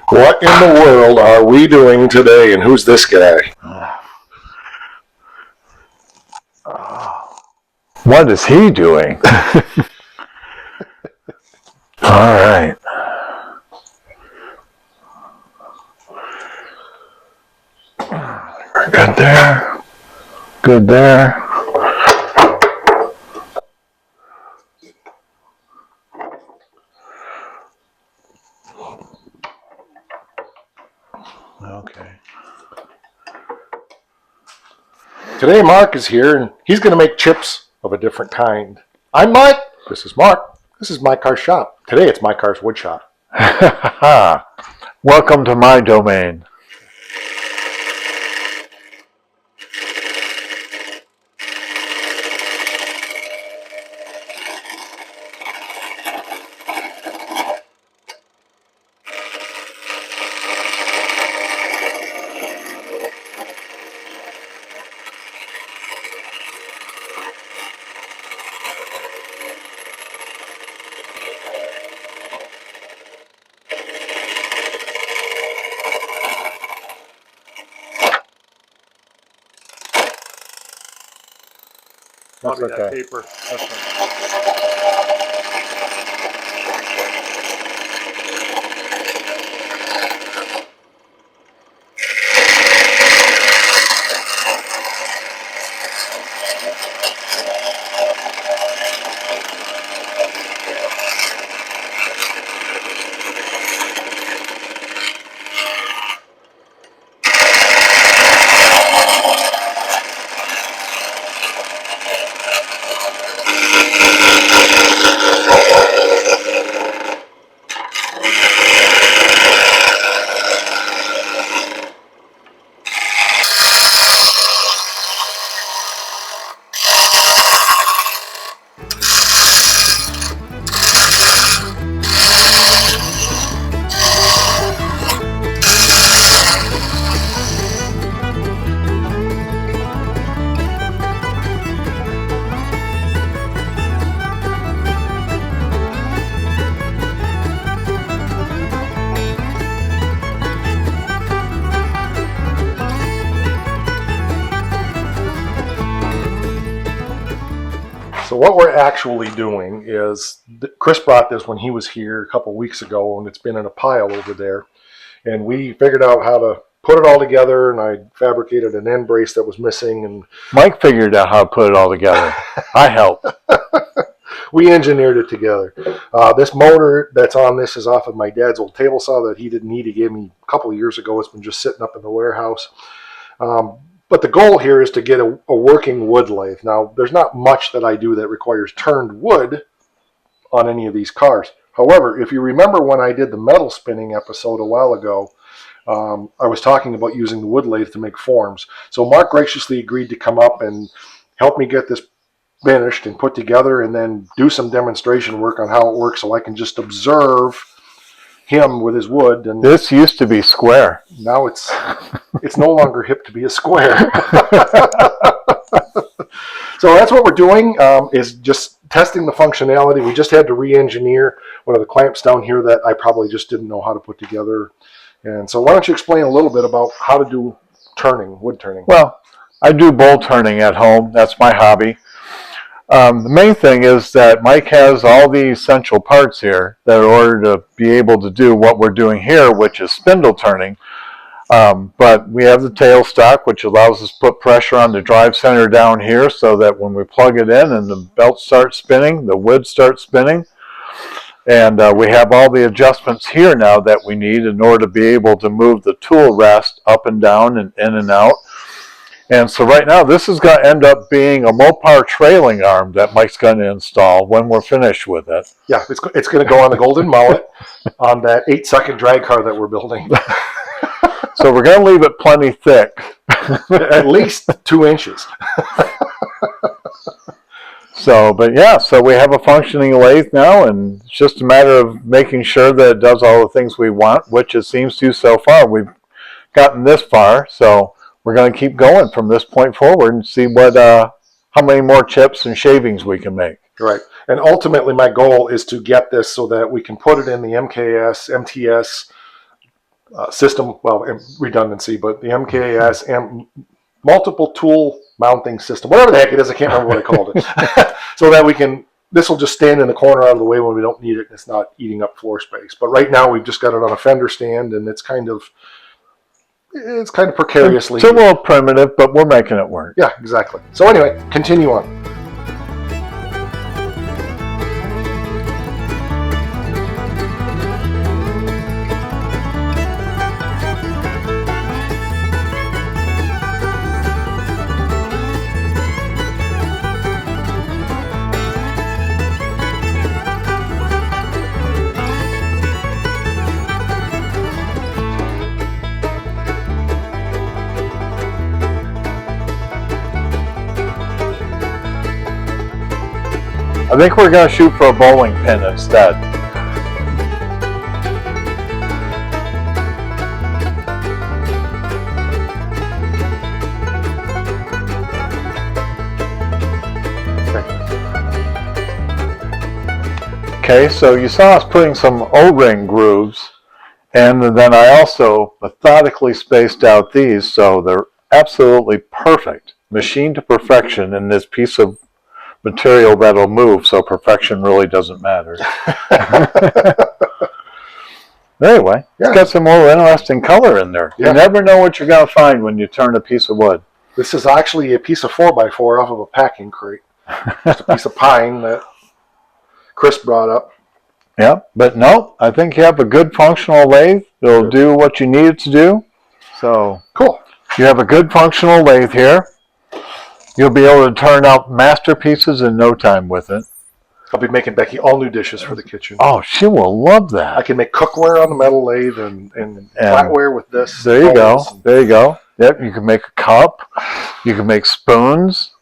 What in the world are we doing today, and who's this guy? What is he doing? All right. Good there. Good there. Okay. Today Mark is here, and he's going to make chips of a different kind. I'm Mark. This is Mark. This is My Car's Shop. Today it's My Car's Wood Shop. Welcome to my domain. That's okay. That paper. That's okay. So what we're actually doing is, Chris brought this when he was here a couple weeks ago, and it's been in a pile over there. And we figured out how to put it all together, and I fabricated an end brace that was missing. And Mike figured out how to put it all together. I helped. We engineered it together. This motor that's on this is off of my dad's old table saw that he didn't need. He gave me a couple of years ago. It's been just sitting up in the warehouse. But the goal here is to get a working wood lathe. Now, there's not much that I do that requires turned wood on any of these cars. However, if you remember when I did the metal spinning episode a while ago, I was talking about using the wood lathe to make forms. So Mark graciously agreed to come up and help me get this finished and put together, and then do some demonstration work on how it works so I can just observe him with his wood. And this used to be square. Now it's no longer hip to be a square. So that's what we're doing, is just testing the functionality. We just had to re-engineer one of the clamps down here that I probably just didn't know how to put together. And so why don't you explain a little bit about how to do turning, wood turning? Well, I do bowl turning at home. That's my hobby. The main thing is that Mike has all the essential parts here that in order to be able to do what we're doing here, which is spindle turning. But we have the tailstock, which allows us to put pressure on the drive center down here so that when we plug it in and the belt starts spinning, the wood starts spinning. And we have all the adjustments here now that we need in order to be able to move the tool rest up and down and in and out. And so right now, this is going to end up being a Mopar trailing arm that Mike's going to install when we're finished with it. Yeah, it's going to go on the Golden Mullet on that 8-second drag car that we're building. So we're going to leave it plenty thick. At least 2 inches. So, but yeah, so we have a functioning lathe now, and it's just a matter of making sure that it does all the things we want, which it seems to so far. We've gotten this far, so we're going to keep going from this point forward and see what, how many more chips and shavings we can make. Right. And ultimately, my goal is to get this so that we can put it in the MKS, MTS system, well, redundancy, but the MKS and multiple tool mounting system, whatever the heck it is, I can't remember what I called it, so that we can. This will just stand in the corner out of the way when we don't need it, and it's not eating up floor space. But right now, we've just got it on a fender stand, and it's kind of precariously. It's a little primitive, but we're making it work. Yeah, exactly. So anyway, continue on. I think we're going to shoot for a bowling pin instead. Okay, so you saw us putting some O-ring grooves, and then I also methodically spaced out these so they're absolutely perfect, machined to perfection in this piece of material that'll move, so perfection really doesn't matter. Anyway, yeah. It's got some more interesting color in there. Yeah. You never know what you're going to find when you turn a piece of wood. This is actually a piece of 4x4 off of a packing crate. Just a piece of pine that Chris brought up. Yeah, but no, I think you have a good functional lathe. It'll do what you need it to do. So cool. You have a good functional lathe here. You'll be able to turn out masterpieces in no time with it. I'll be making Becky all new dishes for the kitchen. Oh, she will love that. I can make cookware on the metal lathe and flatware with this. There you go. There you go. Yep, you can make a cup. You can make spoons.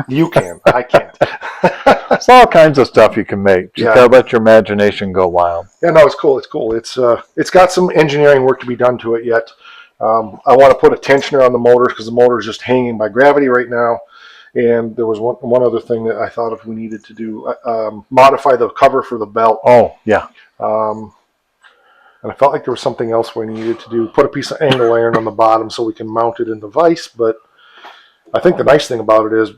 You can. I can't. It's all kinds of stuff you can make. Just gotta let your imagination go wild. Yeah, no, it's cool. It's cool. It's got some engineering work to be done to it yet. I want to put a tensioner on the motors because the motor is just hanging by gravity right now. And there was one other thing that I thought if we needed to do, modify the cover for the belt. Oh, yeah. And I felt like there was something else we needed to do. Put a piece of angle iron on the bottom so we can mount it in the vise. But I think the nice thing about it is you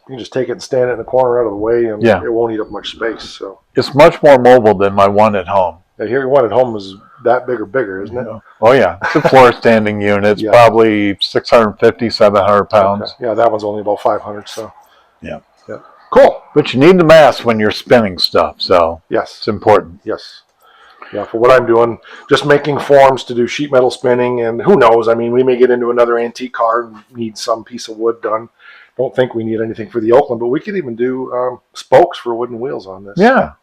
can just take it and stand it in the corner out of the way, and it won't eat up much space. So it's much more mobile than my one at home. Yeah, here your one at home is that big or bigger, isn't it? Oh, yeah. It's a floor standing unit. It's probably 650, 700 pounds. Okay. Yeah, that one's only about 500. So yeah. Cool. But you need the mass when you're spinning stuff, so it's important. Yes. Yeah, for what I'm doing, just making forms to do sheet metal spinning, and who knows? I mean, we may get into another antique car and need some piece of wood done. Don't think we need anything for the Oakland, but we could even do spokes for wooden wheels on this. Yeah.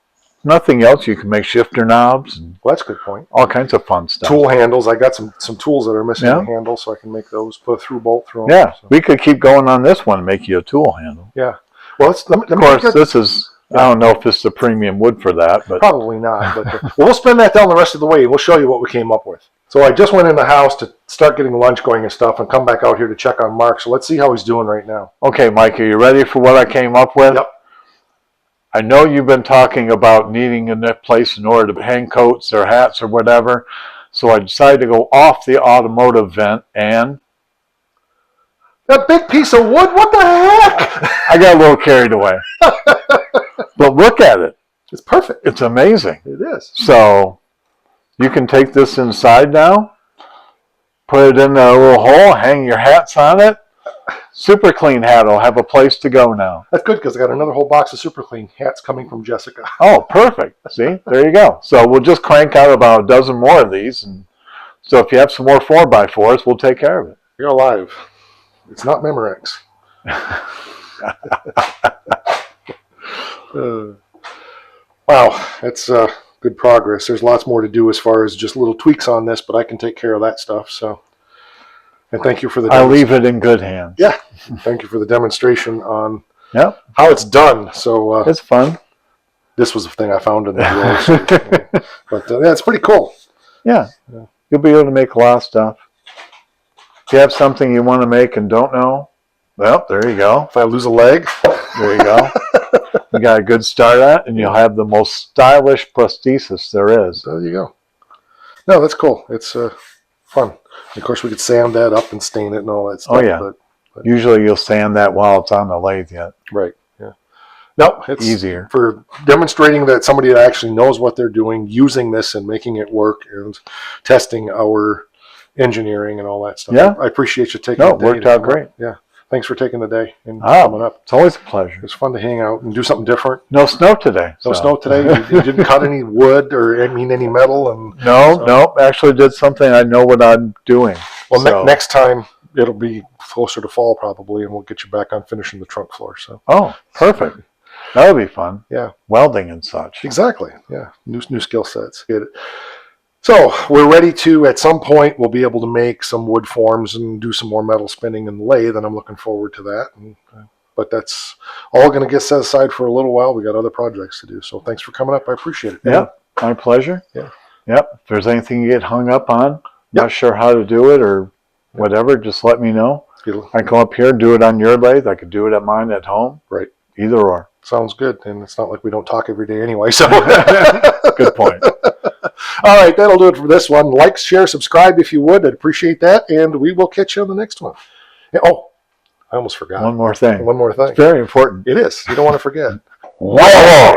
Nothing else. You can make shifter knobs. And well, that's a good point. All kinds of fun stuff. Tool handles. I got some tools that are missing the handle, so I can make those. Put a through bolt through them. Yeah, so we could keep going on this one and make you a tool handle. Yeah. Well, of course, this is. I don't know if this is a premium wood for that, but probably not. But we'll spin that down the rest of the way, and we'll show you what we came up with. So I just went in the house to start getting lunch going and stuff, and come back out here to check on Mark. So let's see how he's doing right now. Okay, Mike, are you ready for what I came up with? Yep. I know you've been talking about needing a place in order to hang coats or hats or whatever, so I decided to go off the automotive vent and... That big piece of wood? What the heck? I got a little carried away. But look at it. It's perfect. It's amazing. It is. So you can take this inside now, put it in a little hole, hang your hats on it. Super Clean hat will have a place to go now. That's good because I got another whole box of Super Clean hats coming from Jessica. Oh, perfect. See, there you go. So we'll just crank out about a dozen more of these. And so if you have some more 4x4s, we'll take care of it. You're alive. It's not Memorex. Wow, that's good progress. There's lots more to do as far as just little tweaks on this, but I can take care of that stuff. So, and thank you for the. I'll leave it in good hands. Yeah, thank you for the demonstration on how it's done. So it's fun. This was a thing I found in the drawers, but it's pretty cool. Yeah, you'll be able to make a lot of stuff. If you have something you want to make and don't know, well, there you go. If I lose a leg, there you go. You got a good start at it, and you'll have the most stylish prosthesis there is. There you go. No, that's cool. It's fun. Of course, we could sand that up and stain it and all that stuff. Oh, yeah. But Usually you'll sand that while it's on the lathe yet. right. Yeah. No, it's Easier. for demonstrating that somebody that actually knows what they're doing, using this and making it work, and testing our engineering and all that stuff. Yeah. I appreciate you taking No, the it day. worked to out come up. great. Yeah. Thanks for taking the day and coming up. It's always a pleasure. It's fun to hang out and do something different. No snow today. No so. snow today. You didn't cut any wood or any metal, and No. Actually, did something. I know what I'm doing. well, so. next time it'll be closer to fall probably, and we'll get you back on finishing the trunk floor. So Oh, perfect. That would be fun. yeah, Welding and such. exactly. Yeah, new skill sets. Get it. So we're ready to, at some point, we'll be able to make some wood forms and do some more metal spinning in the lathe, and I'm looking forward to that. But that's all going to get set aside for a little while. We got other projects to do. So thanks for coming up. I appreciate it. Yep, my pleasure. Yeah. Yep. If there's anything you get hung up on, not sure how to do it or whatever, just let me know. I can come up here and do it on your lathe. I could do it at mine at home. Right. Either or. Sounds good. And it's not like we don't talk every day anyway. So good point. All right, that'll do it for this one. Like, share, subscribe if you would. I'd appreciate that. And we will catch you on the next one. Oh, I almost forgot. One more thing. One more thing. It's very important. It is. You don't want to forget. Wow.